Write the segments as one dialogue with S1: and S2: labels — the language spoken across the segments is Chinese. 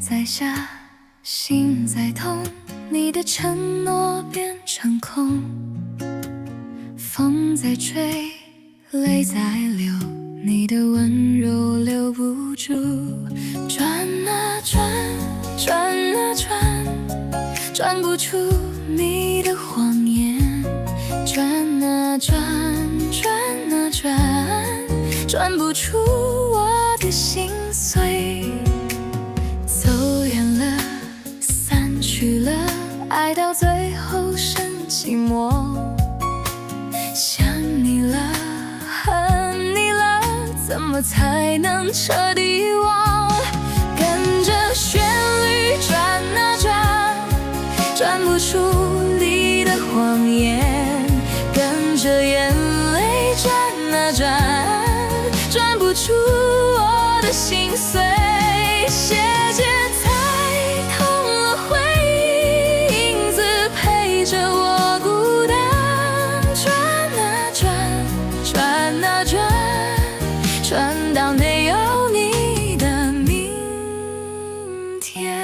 S1: 在下，心在痛，你的承诺变成空。风在吹，泪在流，你的温柔留不住。转啊转，转啊转，转不出你的谎言。转啊转，转啊转，转不出我的心碎。走远了，散去了，爱到最后剩寂寞。想你了，恨你了，怎么才能彻底忘？跟着旋律转啊转，转不出你的谎言。跟着眼泪转啊转，转不出我的心碎。斜肩踩痛了回忆，影子陪着我孤单。转啊转，转啊转，转到没有你的明天。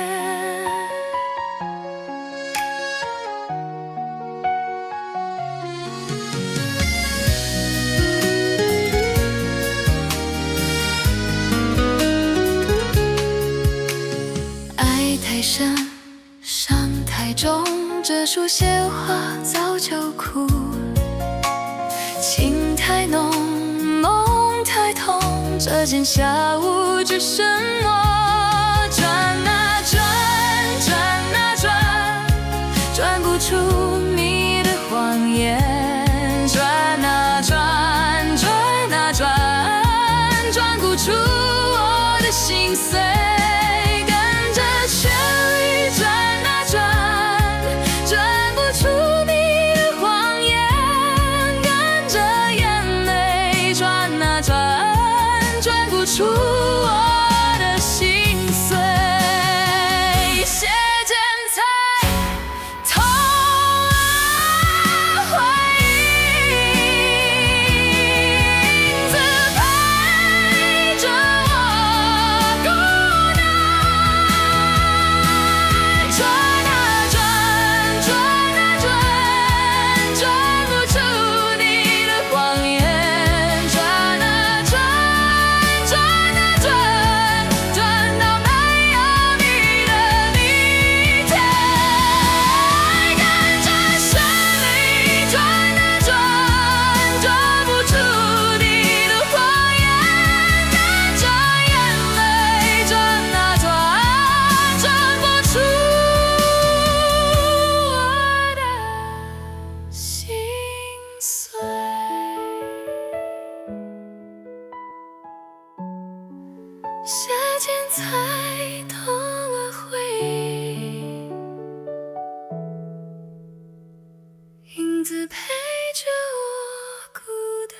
S1: 太深，伤太重，这束鲜花早就枯。情太浓，梦太痛，这间下午只剩我。转啊转，转啊转，转不出你的谎言。转啊转，转啊转，转不出我的心碎。出我的心碎，斜肩踩痛啊回忆，影子陪着我孤单。转啊转，转啊转，转不出你的谎言。斜肩踩痛了回忆，影子陪着我孤单。